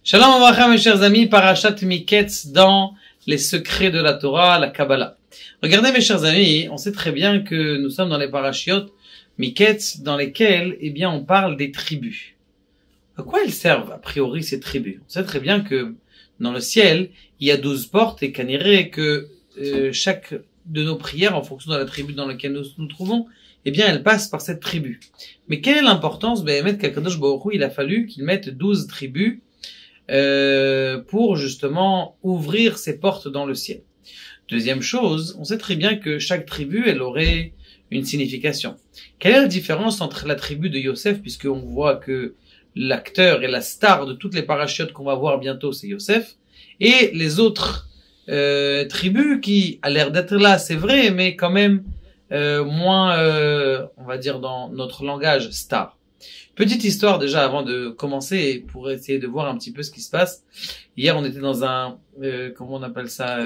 Shalom Avracha, mes chers amis, Parashat Miketz dans les secrets de la Torah, la Kabbalah. Regardez, mes chers amis, on sait très bien que nous sommes dans les parashiot Miketz dans lesquels, on parle des tribus. À quoi elles servent, a priori, ces tribus? On sait très bien que dans le ciel, il y a 12 portes et qu'on irait que chaque de nos prières, en fonction de la tribu dans laquelle nous nous trouvons, elle passe par cette tribu. Mais quelle est l'importance, qu'Akadosh Baruch Hu, il a fallu qu'il mette 12 tribus pour justement ouvrir ses portes dans le ciel. Deuxième chose, on sait très bien que chaque tribu, elle aurait une signification. Quelle est la différence entre la tribu de Yosef, puisqu'on voit que l'acteur et la star de toutes les parachutes qu'on va voir bientôt, c'est Yosef, et les autres tribus qui a l'air d'être là, c'est vrai, mais quand même moins, on va dire dans notre langage, star. Petite histoire déjà avant de commencer pour essayer de voir un petit peu ce qui se passe. Hier, on était dans un comment on appelle ça,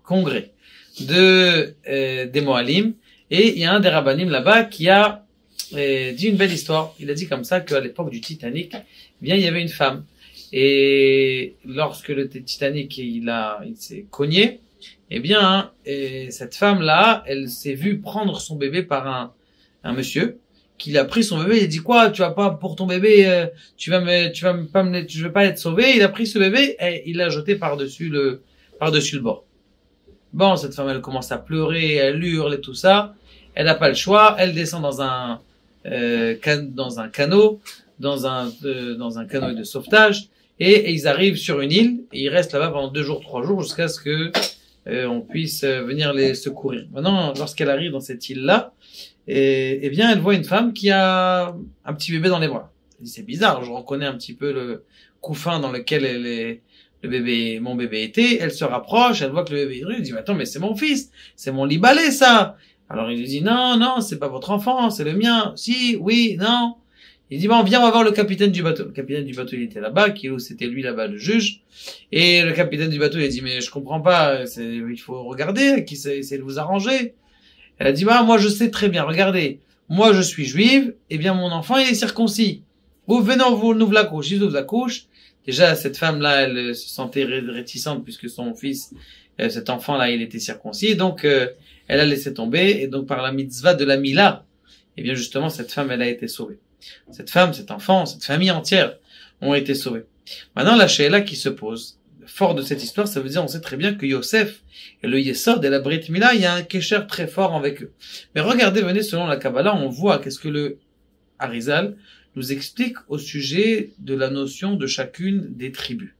congrès des Moalim, et il y a un des Rabbanim là-bas qui a dit une belle histoire. Il a dit comme ça qu'à l'époque du Titanic, il y avait une femme, et lorsque le Titanic il s'est cogné, cette femme-là, elle s'est vue prendre son bébé par un monsieur qu'il a pris son bébé. Il a dit quoi, tu vas pas pour ton bébé, tu veux pas être sauvé. Il a pris ce bébé et il l'a jeté par-dessus le bord. Bon, cette femme, elle commence à pleurer, elle hurle et tout ça. Elle n'a pas le choix. Elle descend dans un canot de sauvetage, et ils arrivent sur une île et ils restent là-bas pendant 2 jours, 3 jours jusqu'à ce que on puisse venir les secourir. Maintenant, lorsqu'elle arrive dans cette île-là, elle voit une femme qui a un petit bébé dans les bras. Elle dit, c'est bizarre, je reconnais un petit peu le couffin dans lequel mon bébé était. Elle se rapproche, elle voit que le bébé est rude. Elle dit, mais attends, mais c'est mon fils, c'est mon libalé, ça. Alors il lui dit, non, c'est pas votre enfant, c'est le mien. Si, oui, non. Il dit, bon, viens, on va voir le capitaine du bateau. Le capitaine du bateau, il était là-bas, c'était lui là-bas, le juge. Et le capitaine du bateau, il a dit, mais je comprends pas, il faut regarder, essayer de vous arranger. Elle a dit, moi je sais très bien, regardez, moi je suis juive, mon enfant il est circoncis. Vous venez, nous ouvre la couche, ils ouvrent la couche. Déjà, cette femme-là, elle se sentait réticente puisque son fils, cet enfant-là, il était circoncis. Donc, elle a laissé tomber, et donc par la mitzvah de la Mila, justement, cette femme, elle a été sauvée. Cette femme, cet enfant, cette famille entière ont été sauvés. Maintenant, la Sheila qui se pose, fort de cette histoire, ça veut dire, on sait très bien que Yosef et le Yesod et la Brit Mila, il y a un kécher très fort avec eux. Mais regardez, venez, selon la Kabbalah, on voit qu'est-ce que le Arizal nous explique au sujet de la notion de chacune des tribus.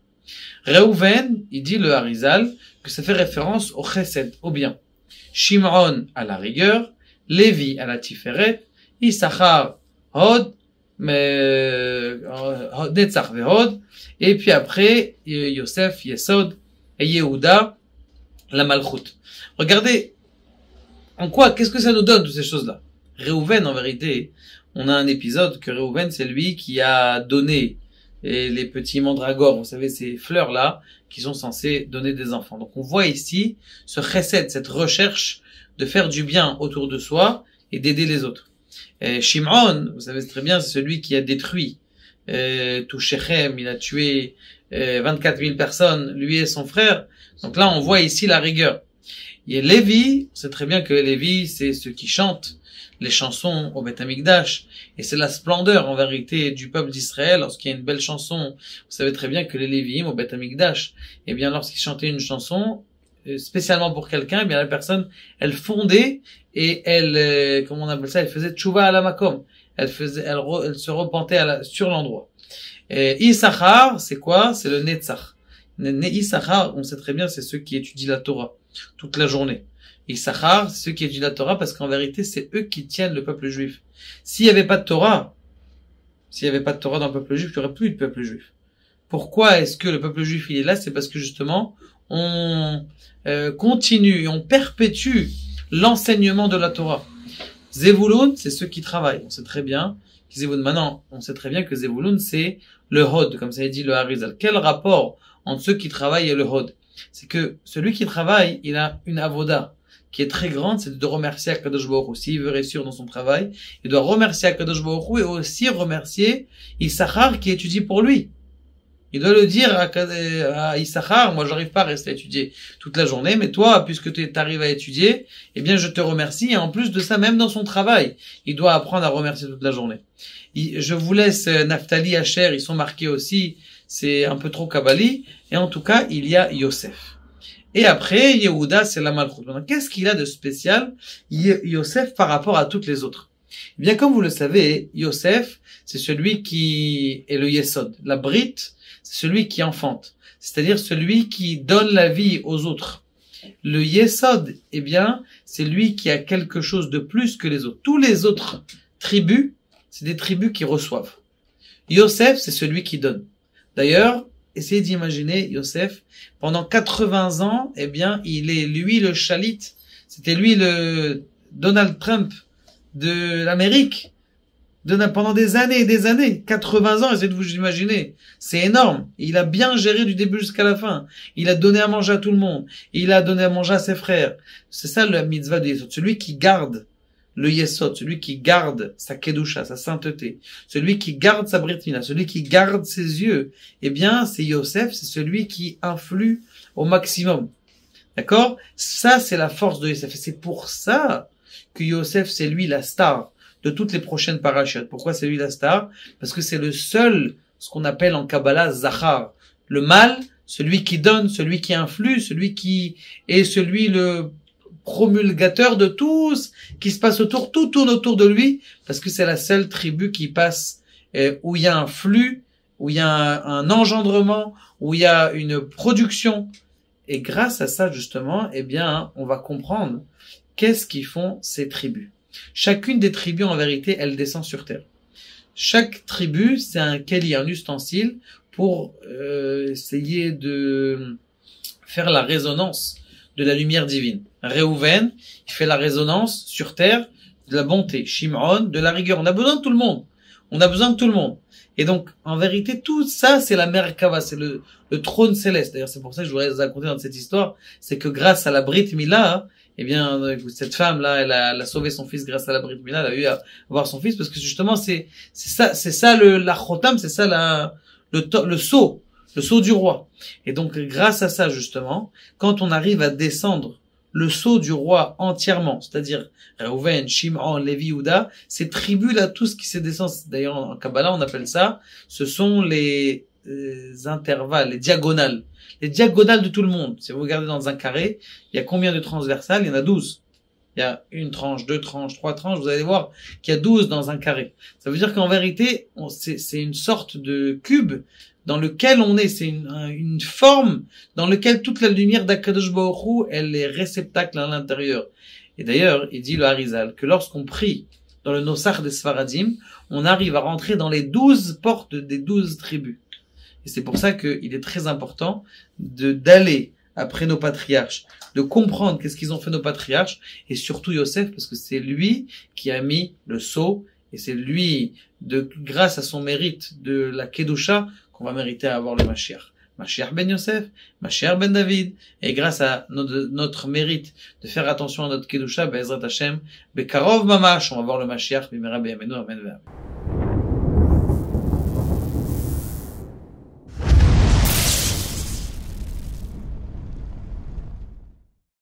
Reuven, il dit le Arizal, que ça fait référence au Chesed, au bien. Shimron à la rigueur, Lévi à la Tiferet, Issachar, Hod, Netzach Vehod, et puis après, Yosef, Yesod, et Yehuda, la Malchut. Regardez, qu'est-ce que ça nous donne, toutes ces choses-là? Reuven, en vérité, on a un épisode que Reuven, c'est lui qui a donné les petits mandragores, vous savez, ces fleurs-là, qui sont censées donner des enfants. Donc on voit ici ce chesed, cette recherche de faire du bien autour de soi et d'aider les autres. Shimron, vous savez très bien, c'est celui qui a détruit tout Shechem, il a tué 24 000 personnes, lui et son frère. Donc là, on voit ici la rigueur. Et Lévi, c'est très bien que Lévi, c'est ceux qui chantent les chansons au Beth Amikdash, et c'est la splendeur en vérité du peuple d'Israël. Lorsqu'il y a une belle chanson, vous savez très bien que les Lévi'im au Beth Amikdash, lorsqu'ils chantaient une chanson spécialement pour quelqu'un, la personne, elle fondait et elle, comment on appelle ça, elle faisait tchouva à la makom, elle se repentait sur l'endroit. Issachar, c'est quoi? C'est le Netzach. Issachar, on sait très bien, c'est ceux qui étudient la Torah toute la journée. Issachar, c'est ceux qui étudient la Torah parce qu'en vérité, c'est eux qui tiennent le peuple juif. S'il n'y avait pas de Torah dans le peuple juif, il n'y aurait plus de peuple juif. Pourquoi est-ce que le peuple juif il est là? C'est parce que justement, on continue, on perpétue l'enseignement de la Torah. Zevulun, c'est ceux qui travaillent. On sait très bien que Zevulun, c'est le Hod, comme ça est dit le Harizal. Quel rapport entre ceux qui travaillent et le Hod? C'est que celui qui travaille, il a une avoda qui est très grande, c'est de remercier Akadosh Baruch Hu. S'il veut réussir dans son travail, il doit remercier Akadosh Baruch Hu et aussi remercier Issachar qui étudie pour lui. Il doit le dire à Issachar, moi j'arrive pas à rester à étudier toute la journée, mais toi, puisque tu arrives à étudier, eh bien je te remercie. Et en plus de ça, même dans son travail, il doit apprendre à remercier toute la journée. Je vous laisse Naphtali, Asher, ils sont marqués aussi, c'est un peu trop Kabbali. Et en tout cas, il y a Yosef. Et après, Yehuda, c'est la Malchut. Maintenant, qu'est-ce qu'il a de spécial, Yosef, par rapport à toutes les autres? Eh bien, comme vous le savez, Yosef, c'est celui qui est le Yesod. La Brit, c'est celui qui enfante. C'est-à-dire celui qui donne la vie aux autres. Le Yesod, eh bien, c'est lui qui a quelque chose de plus que les autres. Tous les autres tribus, c'est des tribus qui reçoivent. Yosef, c'est celui qui donne. D'ailleurs, essayez d'imaginer Yosef, pendant 80 ans, eh bien, il est lui le Shalit. C'était lui le Donald Trump de l'Amérique. Pendant des années et des années. 80 ans, essayez de vous imaginer. C'est énorme. Il a bien géré du début jusqu'à la fin. Il a donné à manger à tout le monde. Il a donné à manger à ses frères. C'est ça le mitzvah de Yesod. Celui qui garde le Yesod, celui qui garde sa Kedusha, sa sainteté, celui qui garde sa Brit Mila, celui qui garde ses yeux, eh bien, c'est Yosef, c'est celui qui influe au maximum. D'accord? Ça, c'est la force de Yosef. Et c'est pour ça que Yosef, c'est lui la star de toutes les prochaines parachutes. Pourquoi c'est lui la star? Parce que c'est le seul, ce qu'on appelle en Kabbalah, Zachar. Le mâle, celui qui donne, celui qui influe, celui qui est celui le promulgateur de tout ce qui se passe autour, tout tourne autour de lui, parce que c'est la seule tribu qui passe, où il y a un flux, où il y a un engendrement, où il y a une production. Et grâce à ça, justement, eh bien, on va comprendre qu'est-ce qu'ils font ces tribus. Chacune des tribus, en vérité, elle descend sur terre. Chaque tribu, c'est un keli, un ustensile pour essayer de faire la résonance de la lumière divine. Réhouven, il fait la résonance sur terre de la bonté. Shimon, de la rigueur. On a besoin de tout le monde. On a besoin de tout le monde. Et donc, en vérité, tout ça, c'est la Merkava, c'est le trône céleste. D'ailleurs, c'est pour ça que je voudrais vous raconter dans cette histoire, c'est que grâce à la Brit Mila, eh bien, cette femme-là, elle a sauvé son fils grâce à la Brit Mila, elle a eu à voir son fils, parce que justement, c'est ça la Chotam, c'est ça le sceau du roi. Et donc, grâce à ça, justement, quand on arrive à descendre le sceau du roi entièrement, c'est-à-dire Reuven, Shimon, Lévi, Yehuda, ces tribus-là, tout ce qui se descend, d'ailleurs en Kabbalah on appelle ça, ce sont les intervalles, les diagonales de tout le monde. Si vous regardez dans un carré, il y a combien de transversales? Il y en a 12. Il y a une tranche, deux tranches, trois tranches, vous allez voir qu'il y a 12 dans un carré. Ça veut dire qu'en vérité, c'est une sorte de cube dans lequel on est, c'est une forme dans lequel toute la lumière d'Akadosh Baruch Hu, elle est réceptacle à l'intérieur. Et d'ailleurs, il dit le Harizal, que lorsqu'on prie dans le Nosach des Sfaradim, on arrive à rentrer dans les 12 portes des 12 tribus. Et c'est pour ça qu'il est très important d'aller après nos patriarches, de comprendre qu'est-ce qu'ils ont fait nos patriarches, et surtout Yosef, parce que c'est lui qui a mis le sceau, et c'est lui, grâce à son mérite de la Kedusha, qu'on va mériter à avoir le Mashiach. Mashiach ben Yosef, Mashiach ben David, et grâce à notre mérite de faire attention à notre Kedusha, Be'ezrat Hashem, Bekarov Mamash, on va voir le Mashiach, Bimera B'Yamenu, Amen.